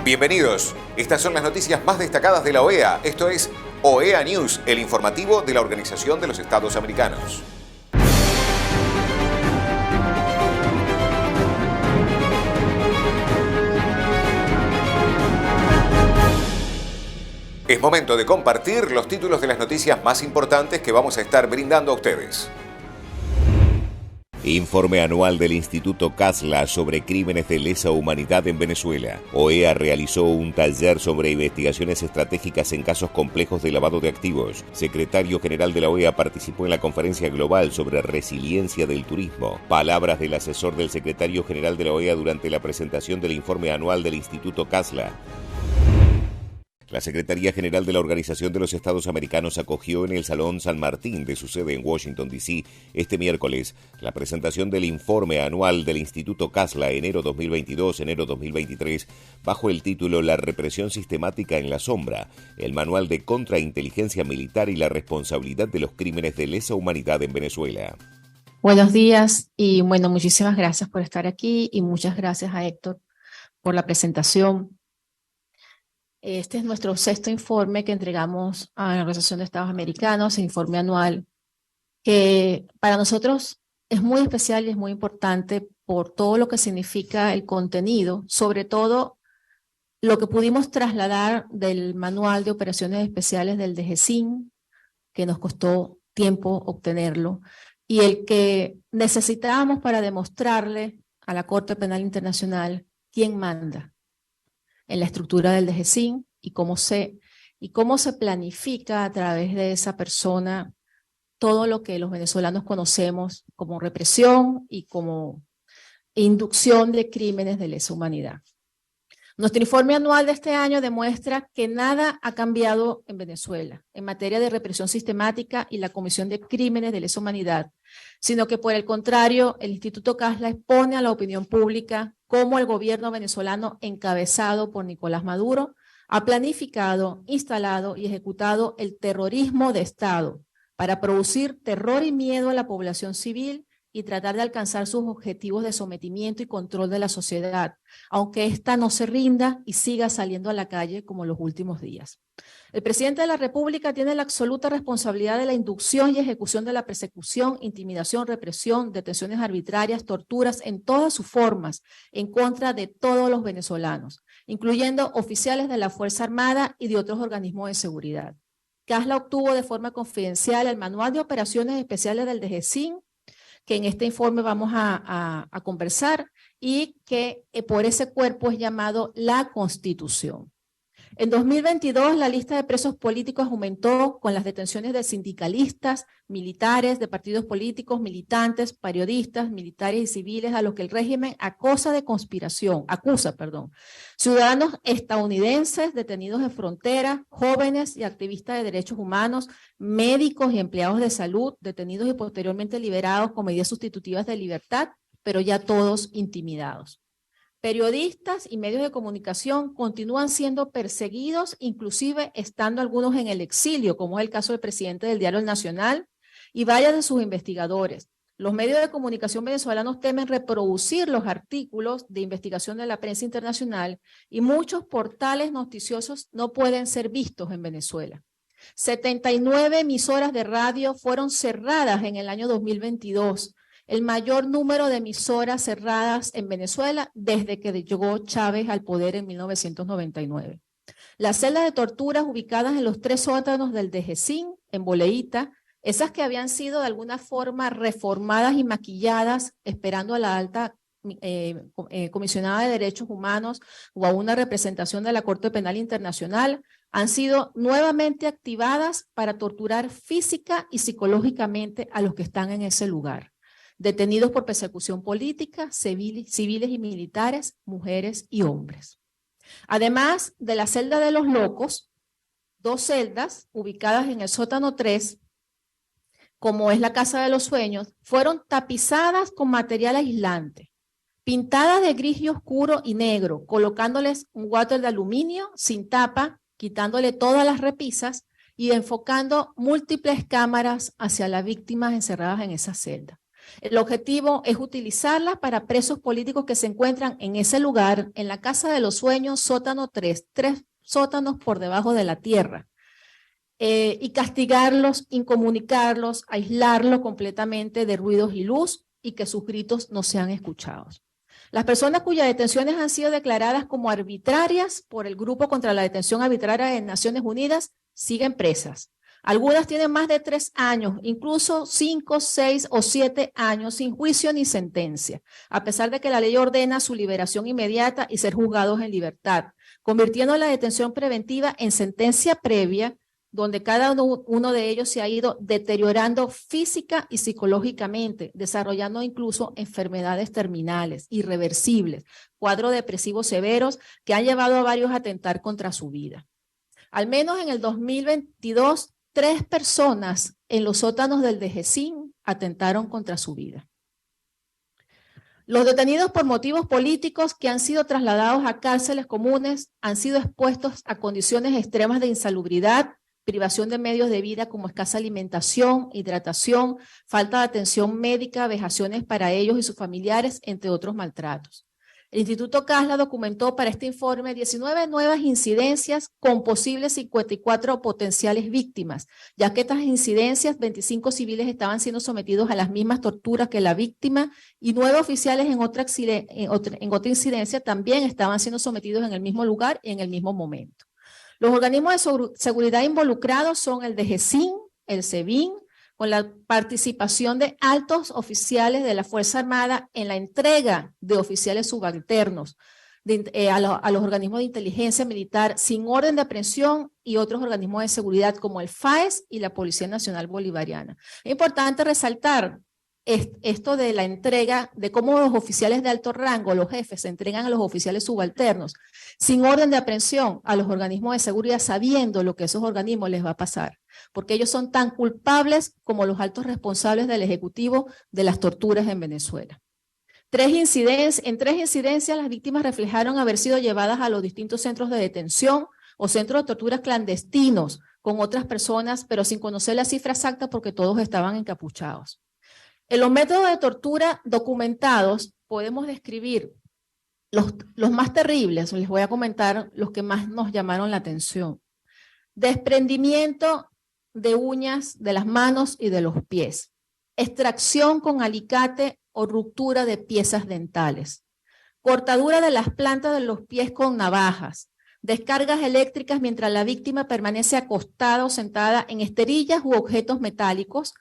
Bienvenidos. Estas son las noticias más destacadas de la OEA. Esto es OEA News, el informativo de la Organización de los Estados Americanos. Es momento de compartir los títulos de las noticias más importantes que vamos a estar brindando a ustedes. Informe anual del Instituto Casla sobre crímenes de lesa humanidad en Venezuela. OEA realizó un taller sobre investigaciones estratégicas en casos complejos de lavado de activos. Secretario General de la OEA participó en la conferencia global sobre resiliencia del turismo. Palabras del asesor del Secretario General de la OEA durante la presentación del informe anual del Instituto Casla. La Secretaría General de la Organización de los Estados Americanos acogió en el Salón San Martín de su sede en Washington, D.C. este miércoles la presentación del informe anual del Instituto Casla enero 2022-enero 2023 bajo el título La represión sistemática en la sombra, el manual de contrainteligencia militar y la responsabilidad de los crímenes de lesa humanidad en Venezuela. Buenos días y muchísimas gracias por estar aquí y muchas gracias a Héctor por la presentación. Este es nuestro sexto informe que entregamos a la Organización de Estados Americanos, el informe anual, que para nosotros es muy especial y es muy importante por todo lo que significa el contenido, sobre todo lo que pudimos trasladar del Manual de Operaciones Especiales del DGCIN, que nos costó tiempo obtenerlo, y el que necesitábamos para demostrarle a la Corte Penal Internacional quién manda en la estructura del DGCIN y cómo se planifica a través de esa persona todo lo que los venezolanos conocemos como represión y como inducción de crímenes de lesa humanidad. Nuestro informe anual de este año demuestra que nada ha cambiado en Venezuela en materia de represión sistemática y la comisión de crímenes de lesa humanidad, sino que por el contrario, el Instituto Casla expone a la opinión pública cómo el gobierno venezolano encabezado por Nicolás Maduro ha planificado, instalado y ejecutado el terrorismo de Estado para producir terror y miedo a la población civil y tratar de alcanzar sus objetivos de sometimiento y control de la sociedad, aunque ésta no se rinda y siga saliendo a la calle como los últimos días. El presidente de la República tiene la absoluta responsabilidad de la inducción y ejecución de la persecución, intimidación, represión, detenciones arbitrarias, torturas en todas sus formas en contra de todos los venezolanos, incluyendo oficiales de la Fuerza Armada y de otros organismos de seguridad. Casla obtuvo de forma confidencial el Manual de Operaciones Especiales del DGCIN, que en este informe vamos a conversar, y que por ese cuerpo es llamado la Constitución. En 2022, la lista de presos políticos aumentó con las detenciones de sindicalistas, militares, de partidos políticos, militantes, periodistas, militares y civiles a los que el régimen acusa, ciudadanos estadounidenses detenidos en frontera, jóvenes y activistas de derechos humanos, médicos y empleados de salud detenidos y posteriormente liberados con medidas sustitutivas de libertad, pero ya todos intimidados. Periodistas y medios de comunicación continúan siendo perseguidos, inclusive estando algunos en el exilio, como es el caso del presidente del diario El Nacional y varios de sus investigadores. Los medios de comunicación venezolanos temen reproducir los artículos de investigación de la prensa internacional y muchos portales noticiosos no pueden ser vistos en Venezuela. 79 emisoras de radio fueron cerradas en el año 2022, el mayor número de emisoras cerradas en Venezuela desde que llegó Chávez al poder en 1999. Las celdas de torturas ubicadas en los 3 sótanos del DGCIN, en Boleíta, esas que habían sido de alguna forma reformadas y maquilladas esperando a la alta comisionada de derechos humanos o a una representación de la Corte Penal Internacional, han sido nuevamente activadas para torturar física y psicológicamente a los que están en ese lugar, detenidos por persecución política, civiles y militares, mujeres y hombres. Además de la celda de los locos, 2 celdas ubicadas en el sótano 3, como es la Casa de los Sueños, fueron tapizadas con material aislante, pintadas de gris y oscuro y negro, colocándoles un water de aluminio sin tapa, quitándole todas las repisas y enfocando múltiples cámaras hacia las víctimas encerradas en esa celda. El objetivo es utilizarlas para presos políticos que se encuentran en ese lugar, en la Casa de los Sueños, sótano 3, 3 sótanos por debajo de la tierra, y castigarlos, incomunicarlos, aislarlos completamente de ruidos y luz y que sus gritos no sean escuchados. Las personas cuyas detenciones han sido declaradas como arbitrarias por el Grupo contra la Detención Arbitraria de Naciones Unidas siguen presas. Algunas tienen más de 3 años, incluso 5, 6 o 7 años sin juicio ni sentencia, a pesar de que la ley ordena su liberación inmediata y ser juzgados en libertad, convirtiendo la detención preventiva en sentencia previa, donde cada uno de ellos se ha ido deteriorando física y psicológicamente, desarrollando incluso enfermedades terminales, irreversibles, cuadros depresivos severos que han llevado a varios a atentar contra su vida. Al menos en el 2022, 3 personas en los sótanos del DGCIN atentaron contra su vida. Los detenidos por motivos políticos que han sido trasladados a cárceles comunes han sido expuestos a condiciones extremas de insalubridad, privación de medios de vida como escasa alimentación, hidratación, falta de atención médica, vejaciones para ellos y sus familiares, entre otros maltratos. El Instituto Casla documentó para este informe 19 nuevas incidencias con posibles 54 potenciales víctimas, ya que estas incidencias, 25 civiles estaban siendo sometidos a las mismas torturas que la víctima y 9 oficiales en otra incidencia también estaban siendo sometidos en el mismo lugar y en el mismo momento. Los organismos de seguridad involucrados son el DGCIN, el SEBIN, con la participación de altos oficiales de la Fuerza Armada en la entrega de oficiales subalternos a los organismos de inteligencia militar sin orden de aprehensión y otros organismos de seguridad como el FAES y la Policía Nacional Bolivariana. Es importante resaltar esto de la entrega, de cómo los oficiales de alto rango, los jefes, se entregan a los oficiales subalternos sin orden de aprehensión a los organismos de seguridad, sabiendo lo que a esos organismos les va a pasar, porque ellos son tan culpables como los altos responsables del Ejecutivo de las torturas en Venezuela. En 3 incidencias, las víctimas reflejaron haber sido llevadas a los distintos centros de detención o centros de torturas clandestinos con otras personas, pero sin conocer la cifra exacta porque todos estaban encapuchados. En los métodos de tortura documentados podemos describir los más terribles, les voy a comentar los que más nos llamaron la atención. Desprendimiento de uñas de las manos y de los pies, extracción con alicate o ruptura de piezas dentales, cortadura de las plantas de los pies con navajas, descargas eléctricas mientras la víctima permanece acostada o sentada en esterillas u objetos metálicos,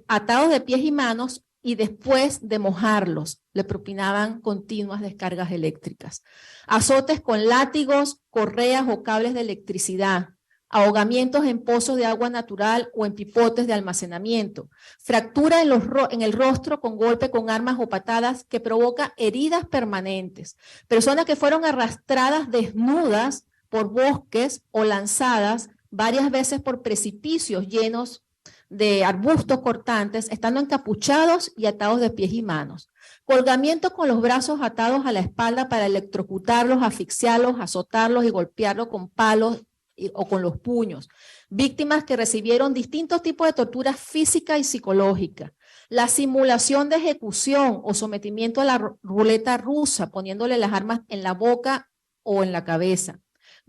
atados de pies y manos, y después de mojarlos, le propinaban continuas descargas eléctricas. Azotes con látigos, correas o cables de electricidad, ahogamientos en pozos de agua natural o en pipotes de almacenamiento, fractura en el rostro con golpe con armas o patadas que provoca heridas permanentes, personas que fueron arrastradas desnudas por bosques o lanzadas varias veces por precipicios llenos de arbustos cortantes, estando encapuchados y atados de pies y manos. Colgamiento con los brazos atados a la espalda para electrocutarlos, asfixiarlos, azotarlos y golpearlos con palos o con los puños. Víctimas que recibieron distintos tipos de tortura física y psicológica. La simulación de ejecución o sometimiento a la ruleta rusa, poniéndole las armas en la boca o en la cabeza.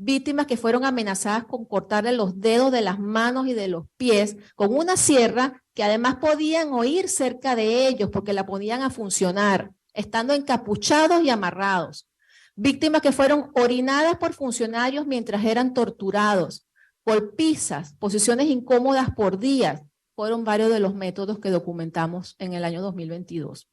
Víctimas que fueron amenazadas con cortarle los dedos de las manos y de los pies con una sierra que además podían oír cerca de ellos porque la ponían a funcionar, estando encapuchados y amarrados. Víctimas que fueron orinadas por funcionarios mientras eran torturados, golpizas, posiciones incómodas por días, fueron varios de los métodos que documentamos en el año 2022.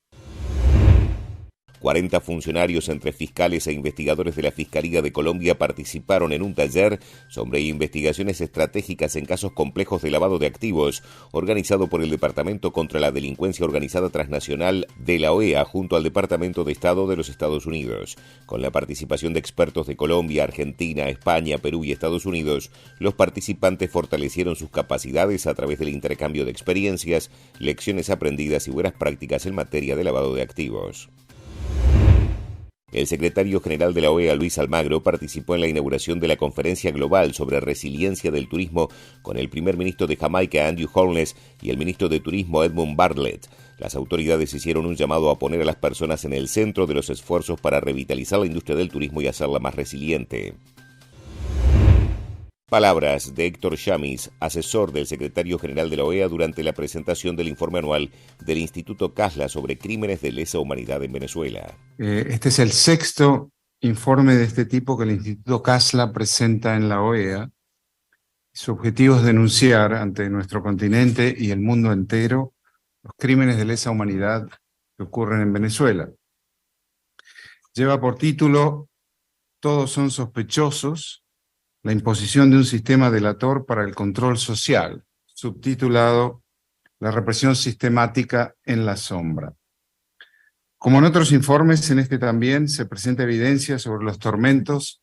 40 funcionarios entre fiscales e investigadores de la Fiscalía de Colombia participaron en un taller sobre investigaciones estratégicas en casos complejos de lavado de activos, organizado por el Departamento contra la Delincuencia Organizada Transnacional de la OEA junto al Departamento de Estado de los Estados Unidos. Con la participación de expertos de Colombia, Argentina, España, Perú y Estados Unidos, los participantes fortalecieron sus capacidades a través del intercambio de experiencias, lecciones aprendidas y buenas prácticas en materia de lavado de activos. El secretario general de la OEA, Luis Almagro, participó en la inauguración de la Conferencia Global sobre Resiliencia del Turismo con el primer ministro de Jamaica, Andrew Holness, y el ministro de Turismo, Edmund Bartlett. Las autoridades hicieron un llamado a poner a las personas en el centro de los esfuerzos para revitalizar la industria del turismo y hacerla más resiliente. Palabras de Héctor Yamis, asesor del secretario general de la OEA durante la presentación del informe anual del Instituto Casla sobre crímenes de lesa humanidad en Venezuela. Este es el sexto informe de este tipo que el Instituto Casla presenta en la OEA. Su objetivo es denunciar ante nuestro continente y el mundo entero los crímenes de lesa humanidad que ocurren en Venezuela. Lleva por título "Todos son sospechosos: la imposición de un sistema delator para el control social", subtitulado "La represión sistemática en la sombra". Como en otros informes, en este también se presenta evidencia sobre los tormentos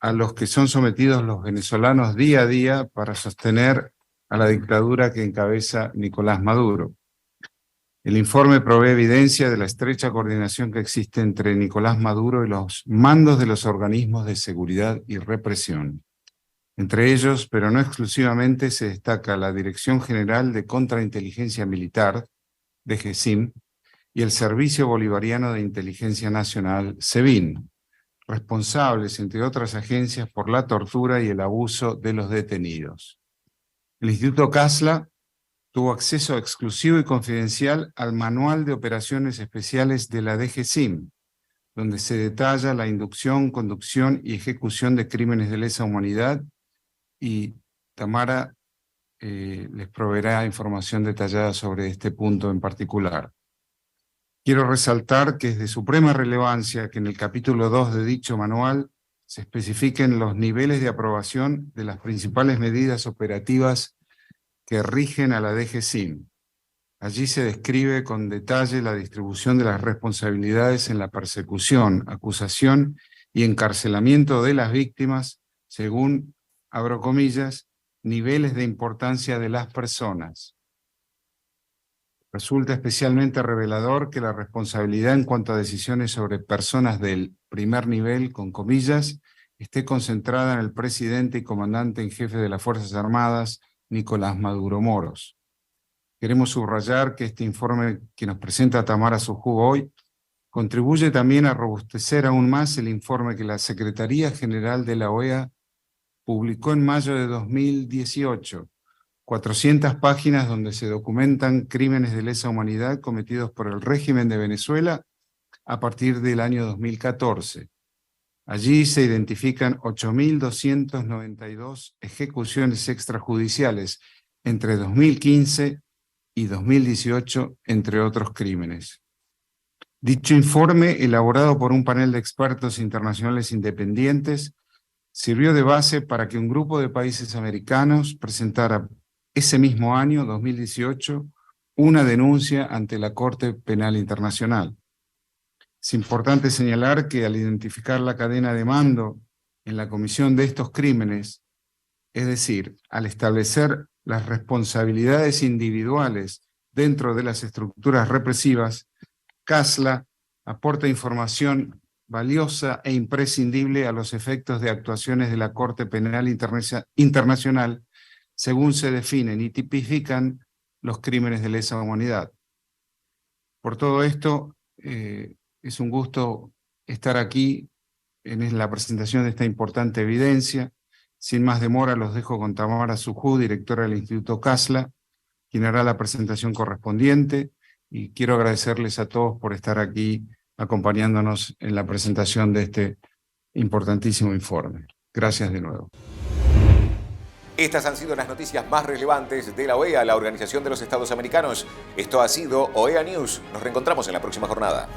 a los que son sometidos los venezolanos día a día para sostener a la dictadura que encabeza Nicolás Maduro. El informe provee evidencia de la estrecha coordinación que existe entre Nicolás Maduro y los mandos de los organismos de seguridad y represión. Entre ellos, pero no exclusivamente, se destaca la Dirección General de Contrainteligencia Militar, DGCIM, y el Servicio Bolivariano de Inteligencia Nacional, SEBIN, responsables, entre otras agencias, por la tortura y el abuso de los detenidos. El Instituto Casla tuvo acceso exclusivo y confidencial al Manual de Operaciones Especiales de la DGCIM, donde se detalla la inducción, conducción y ejecución de crímenes de lesa humanidad, y Tamara les proveerá información detallada sobre este punto en particular. Quiero resaltar que es de suprema relevancia que en el capítulo 2 de dicho manual se especifiquen los niveles de aprobación de las principales medidas operativas que rigen a la DGCIM. Allí se describe con detalle la distribución de las responsabilidades en la persecución, acusación y encarcelamiento de las víctimas según, abro comillas, niveles de importancia de las personas. Resulta especialmente revelador que la responsabilidad en cuanto a decisiones sobre personas del primer nivel, con comillas, esté concentrada en el presidente y comandante en jefe de las Fuerzas Armadas, Nicolás Maduro Moros. Queremos subrayar que este informe que nos presenta Tamara Sujú hoy contribuye también a robustecer aún más el informe que la Secretaría General de la OEA publicó en mayo de 2018, 400 páginas donde se documentan crímenes de lesa humanidad cometidos por el régimen de Venezuela a partir del año 2014. Allí se identifican 8.292 ejecuciones extrajudiciales entre 2015 y 2018, entre otros crímenes. Dicho informe, elaborado por un panel de expertos internacionales independientes, sirvió de base para que un grupo de países americanos presentara ese mismo año, 2018, una denuncia ante la Corte Penal Internacional. Es importante señalar que al identificar la cadena de mando en la comisión de estos crímenes, es decir, al establecer las responsabilidades individuales dentro de las estructuras represivas, Casla aporta información valiosa e imprescindible a los efectos de actuaciones de la Corte Penal Internacional según se definen y tipifican los crímenes de lesa humanidad. Por todo esto, es un gusto estar aquí en la presentación de esta importante evidencia. Sin más demora, los dejo con Tamara Sujú, directora del Instituto Casla, quien hará la presentación correspondiente, y quiero agradecerles a todos por estar aquí acompañándonos en la presentación de este importantísimo informe. Gracias de nuevo. Estas han sido las noticias más relevantes de la OEA, la Organización de los Estados Americanos. Esto ha sido OEA News. Nos reencontramos en la próxima jornada.